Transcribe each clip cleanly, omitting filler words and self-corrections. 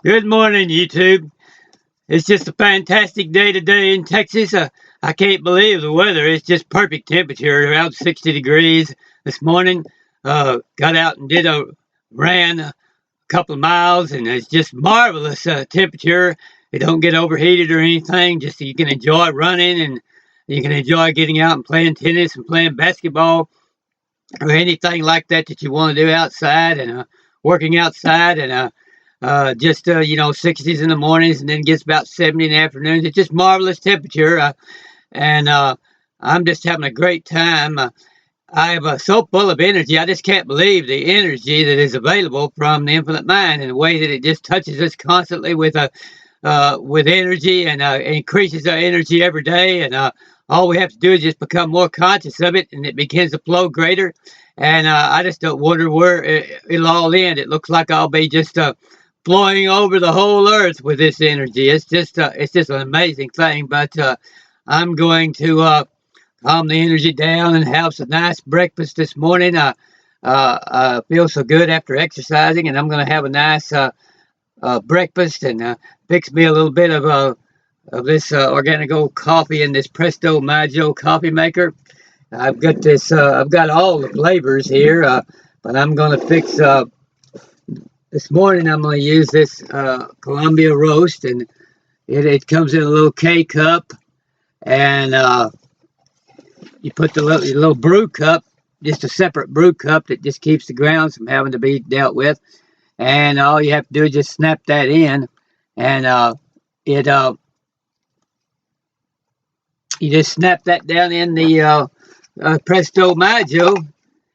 Good morning, YouTube. It's just a fantastic day today in Texas. I can't believe the weather. It's just perfect temperature, around 60 degrees this morning. Got out and ran a couple of miles, and it's just marvelous temperature. It don't get overheated or anything. Just you can enjoy running, and you can enjoy getting out and playing tennis and playing basketball or anything like that that you want to do outside, and working outside, and just 60s in the mornings, and then gets about 70 in the afternoons. It's just marvelous temperature, and I'm just having a great time. I'm so full of energy. I just can't believe the energy that is available from the Infinite Mind, and the way that it just touches us constantly with energy, and increases our energy every day. And all we have to do is just become more conscious of it, and it begins to flow greater. And I just don't wonder where it'll all end. It looks like I'll be just flowing over the whole earth with this energy. It's just an amazing thing. But I'm going to calm the energy down and have some nice breakfast this morning. I feel so good after exercising, and I'm going to have a nice breakfast, and fix me a little bit of this organic old coffee in this Presto Maggio coffee maker. I've got this. I've got all the flavors here, but I'm going to fix. This morning, I'm going to use this Columbia roast, and it comes in a little K cup, and you put the little brew cup, just a separate brew cup that just keeps the grounds from having to be dealt with. And all you have to do is just snap that in, and it you just snap that down in the Presto Maggio,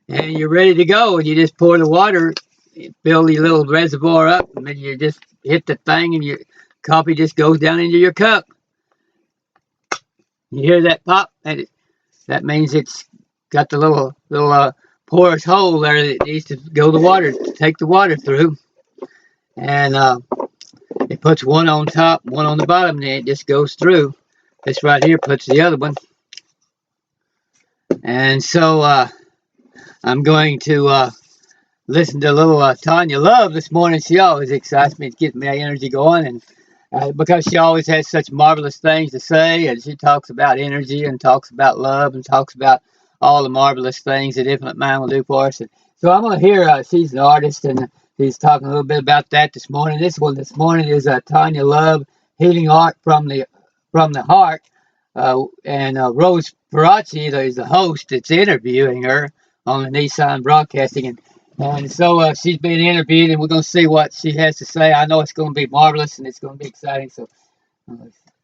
and you're ready to go. And you just pour the water, fill your little reservoir up, and then you just hit the thing, and your coffee just goes down into your cup. You hear that pop? That means it's got the little porous hole there that needs to go the water, to take the water through. And it puts one on top, one on the bottom, and then it just goes through. This right here puts the other one. And so I'm going to listen to a little Tanya Love this morning. She always excites me to get my energy going, and because she always has such marvelous things to say, and she talks about energy and talks about love and talks about all the marvelous things that Infinite Mind will do for us. And so I'm going to hear, she's an artist, and she's talking a little bit about that this morning. This one this morning is Tanya Love, Healing Art from the Heart. And Rose Femarllc is the host that's interviewing her on the Nissan Broadcasting. And so she's being interviewed, and we're going to see what she has to say. I know it's going to be marvelous, and it's going to be exciting. So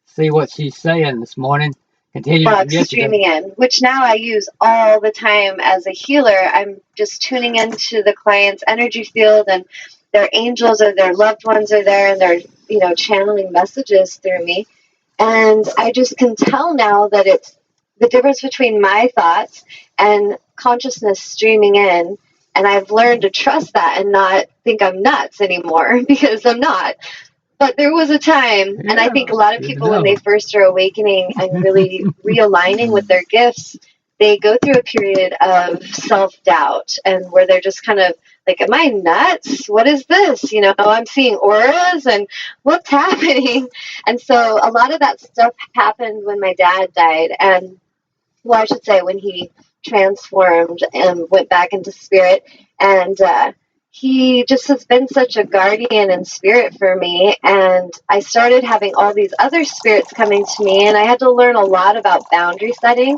see what she's saying this morning. Continue from yesterday. Streaming in, which now I use all the time as a healer. I'm just tuning into the client's energy field, and their angels or their loved ones are there, and they're channeling messages through me. And I just can tell now that it's the difference between my thoughts and consciousness streaming in. And I've learned to trust that and not think I'm nuts anymore, because I'm not. But there was a time, and I think a lot of people, when they first are awakening and really realigning with their gifts, they go through a period of self-doubt, and where they're just kind of like, am I nuts? What is this? I'm seeing auras, and what's happening? And so a lot of that stuff happened when my dad died, and, well, I should say when he transformed and went back into spirit. And he just has been such a guardian and spirit for me. And I started having all these other spirits coming to me, and I had to learn a lot about boundary setting.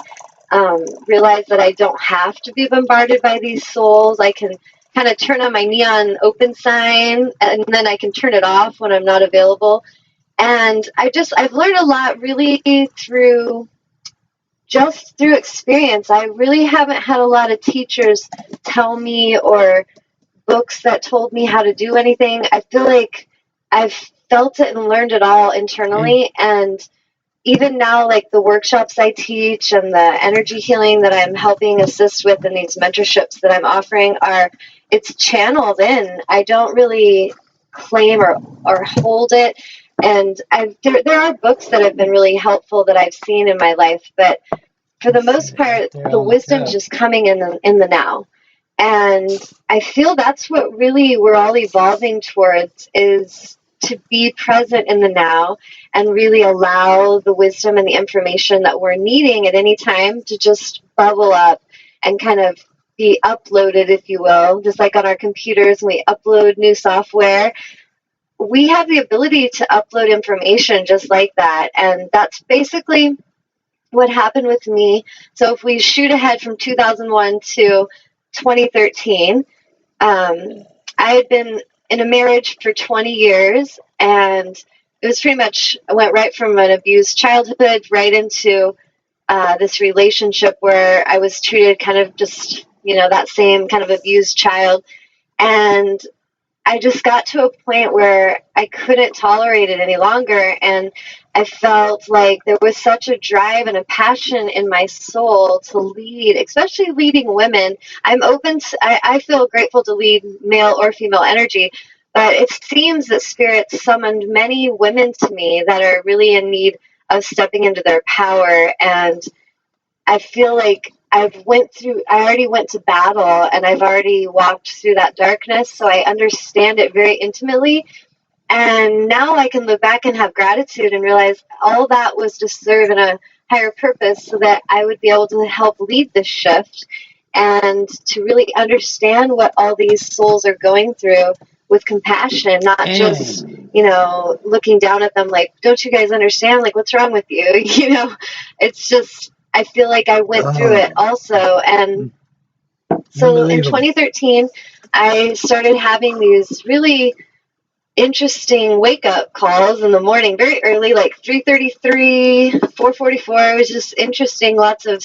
Realize that I don't have to be bombarded by these souls. I can kind of turn on my neon open sign, and then I can turn it off when I'm not available. And I've learned a lot really through experience. I really haven't had a lot of teachers tell me, or books that told me how to do anything. I feel like I've felt it and learned it all internally. And even now, like the workshops I teach and the energy healing that I'm helping assist with, and these mentorships that I'm offering, it's channeled in. I don't really claim or hold it. And there are books that have been really helpful that I've seen in my life, but for the most part, the wisdom's just coming in the now. And I feel that's what really we're all evolving towards, is to be present in the now and really allow the wisdom and the information that we're needing at any time to just bubble up and kind of be uploaded, if you will, just like on our computers when we upload new software. We have the ability to upload information just like that. And that's basically what happened with me. So if we shoot ahead from 2001 to 2013, I had been in a marriage for 20 years, and it was pretty much, I went right from an abused childhood right into this relationship where I was treated kind of just, that same kind of abused child. And I just got to a point where I couldn't tolerate it any longer. And I felt like there was such a drive and a passion in my soul to lead, especially leading women. I'm open to, I feel grateful to lead male or female energy, but it seems that Spirit summoned many women to me that are really in need of stepping into their power. And I feel like I already went to battle, and I've already walked through that darkness, so I understand it very intimately. And now I can look back and have gratitude and realize all that was to serve in a higher purpose so that I would be able to help lead this shift and to really understand what all these souls are going through with compassion, not just, looking down at them like, don't you guys understand? Like, what's wrong with you? It's just, I feel like I went through it also. And so in 2013, I started having these really interesting wake up calls in the morning, very early, like 3:33, 4:44. It was just interesting. Lots of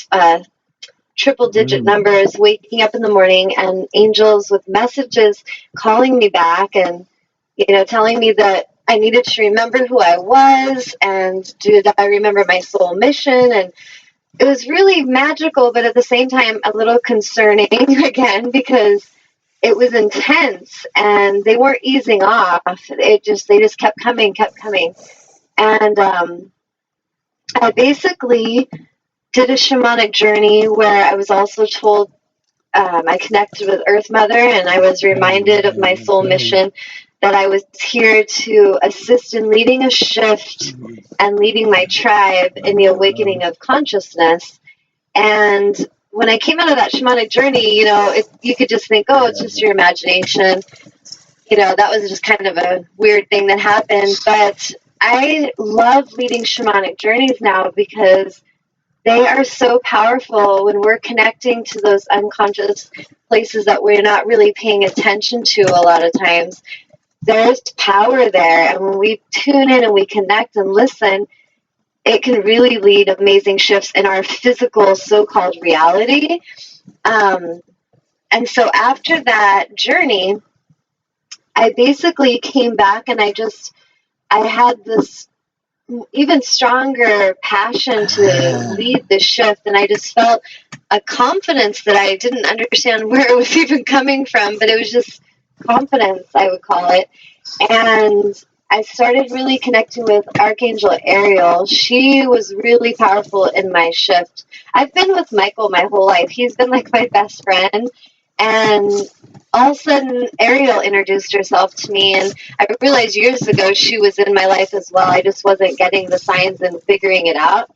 triple digit numbers, waking up in the morning, and angels with messages calling me back and, telling me that I needed to remember who I was and did I remember my soul mission. And it was really magical, but at the same time, a little concerning again, because it was intense and they weren't easing off. They just kept coming. And I basically did a shamanic journey where I was also told I connected with Earth Mother, and I was reminded of my soul mission, that I was here to assist in leading a shift and leading my tribe in the awakening of consciousness. And when I came out of that shamanic journey, you could just think, oh, it's just your imagination. That was just kind of a weird thing that happened. But I love leading shamanic journeys now because they are so powerful when we're connecting to those unconscious places that we're not really paying attention to a lot of times. There's power there. And when we tune in and we connect and listen, it can really lead amazing shifts in our physical so-called reality. And so after that journey, I basically came back and I had this even stronger passion to lead the shift. And I just felt a confidence that I didn't understand where it was even coming from, but it was just confidence, I would call it. And I started really connecting with Archangel Ariel. She was really powerful in my shift. I've been with Michael my whole life. He's been like my best friend. And all of a sudden, Ariel introduced herself to me, and I realized years ago she was in my life as well. I just wasn't getting the signs and figuring it out.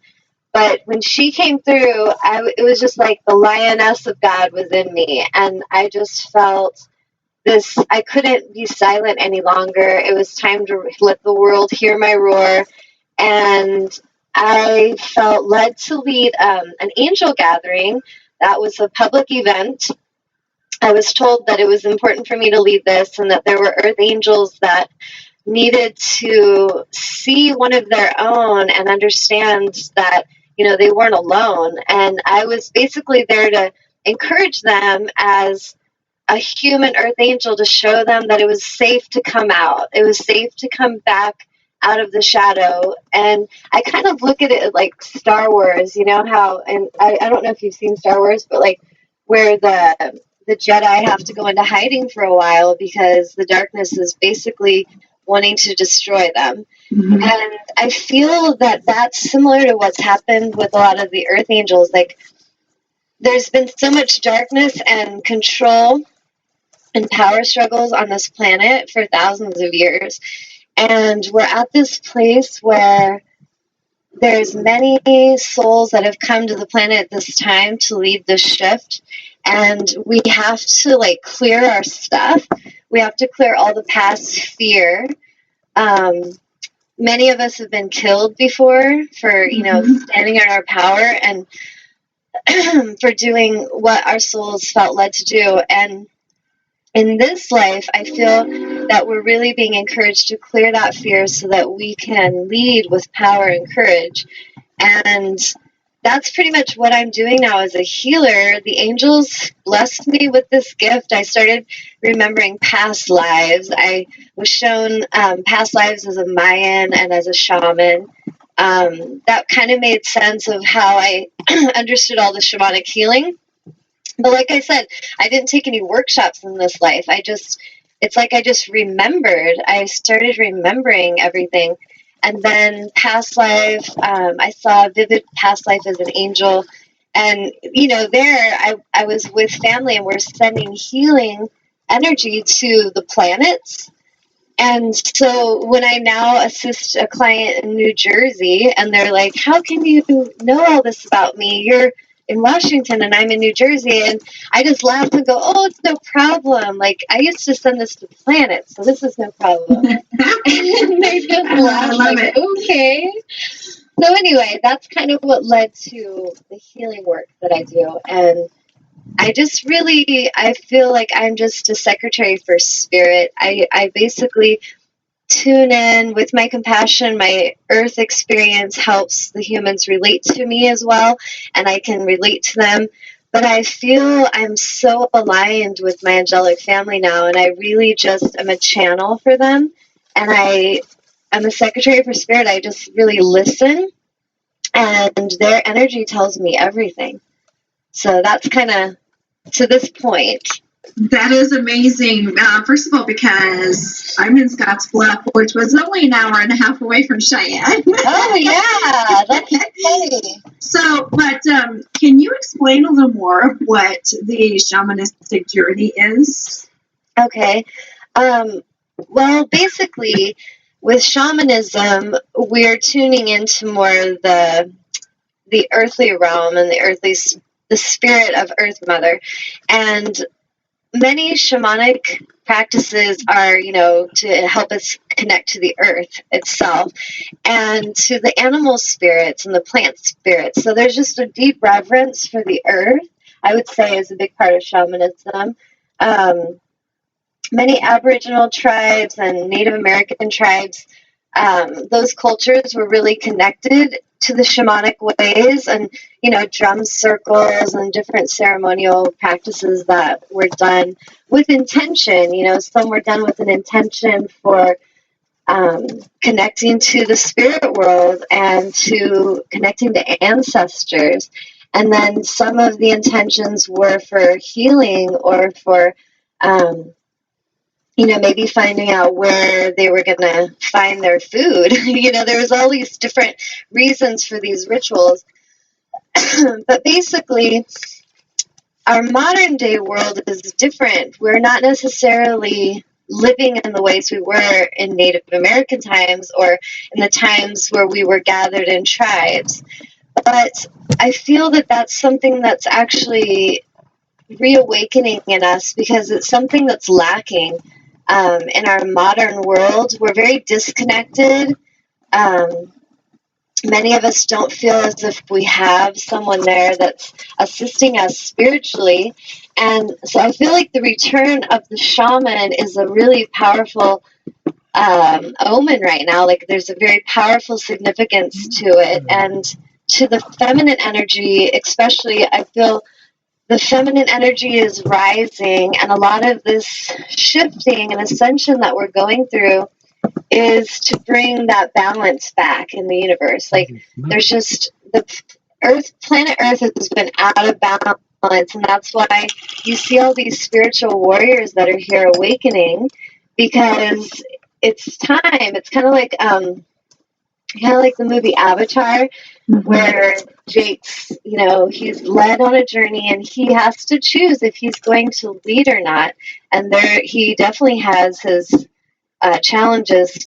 But when she came through, it was just like the lioness of God was in me, and I just felt this, I couldn't be silent any longer. It was time to let the world hear my roar. And I felt led to lead an angel gathering. That was a public event. I was told that it was important for me to lead this and that there were earth angels that needed to see one of their own and understand that, they weren't alone. And I was basically there to encourage them as a human earth angel, to show them that it was safe to come out. It was safe to come back out of the shadow. And I kind of look at it like Star Wars, how, and I don't know if you've seen Star Wars, but like where the Jedi have to go into hiding for a while because the darkness is basically wanting to destroy them. Mm-hmm. And I feel that that's similar to what's happened with a lot of the earth angels. Like, there's been so much darkness and control and power struggles on this planet for thousands of years. And we're at this place where there's many souls that have come to the planet at this time to lead this shift. And we have to like clear our stuff. We have to clear all the past fear. Many of us have been killed before for, you know, standing in our power and for doing what our souls felt led to do. And in this life, I feel that we're really being encouraged to clear that fear so that we can lead with power and courage. And that's pretty much what I'm doing now as a healer. The angels blessed me with this gift. I started remembering past lives. I was shown past lives as a Mayan and as a shaman. That kind of made sense of how I understood all the shamanic healing. But like I said, I didn't take any workshops in this life. It's like I just remembered. I started remembering everything. And then past life, I saw a vivid past life as an angel. And, you know, there I was with family and we're sending healing energy to the planets. And so when I now assist a client in New Jersey and they're like, how can you know all this about me? You're in Washington and I'm in New Jersey. And I just laugh and go, oh, it's no problem. Like, I used to send this to planets, so this is no problem. And they just laugh like, okay. So anyway, that's kind of what led to the healing work that I do. And I feel like I'm just a secretary for spirit. I basically tune in with my compassion. My earth experience helps the humans relate to me as well, and I can relate to them. But I feel I'm so aligned with my angelic family now, and I really just am a channel for them. And I'm a secretary for spirit. I just really listen, and their energy tells me everything. So that's kind of to this point. That is amazing. First of all, because I'm in Scottsbluff, which was only an hour and a half away from Cheyenne. Oh, yeah. That's funny. So, but can you explain a little more of what the shamanistic journey is? Okay. Well, basically, with shamanism, we're tuning into more the earthly realm and the spirit of Earth Mother. And many shamanic practices are, you know, to help us connect to the earth itself and to the animal spirits and the plant spirits. So there's just a deep reverence for the earth, I would say, is a big part of shamanism. Many Aboriginal tribes and Native American tribes, those cultures were really connected to the shamanic ways, and, you know, drum circles and different ceremonial practices that were done with intention. You know, some were done with an intention for connecting to the spirit world and to connecting to ancestors. And then some of the intentions were for healing or for you know, maybe finding out where they were going to find their food. You know, there was all these different reasons for these rituals. But basically, our modern day world is different. We're not necessarily living in the ways we were in Native American times or in the times where we were gathered in tribes. But I feel that that's something that's actually reawakening in us because it's something that's lacking. In our modern world, we're very disconnected. Many of us don't feel as if we have someone there that's assisting us spiritually. And so I feel like the return of the shaman is a really powerful omen right now. Like, there's a very powerful significance to it. And to the feminine energy, especially, I feel the feminine energy is rising, and a lot of this shifting and ascension that we're going through is to bring that balance back in the universe. Like, there's just planet Earth has been out of balance, and that's why you see all these spiritual warriors that are here awakening, because it's time. It's kind of like the movie Avatar, where Jake's, you know, he's led on a journey and he has to choose if he's going to lead or not. And he definitely has his challenges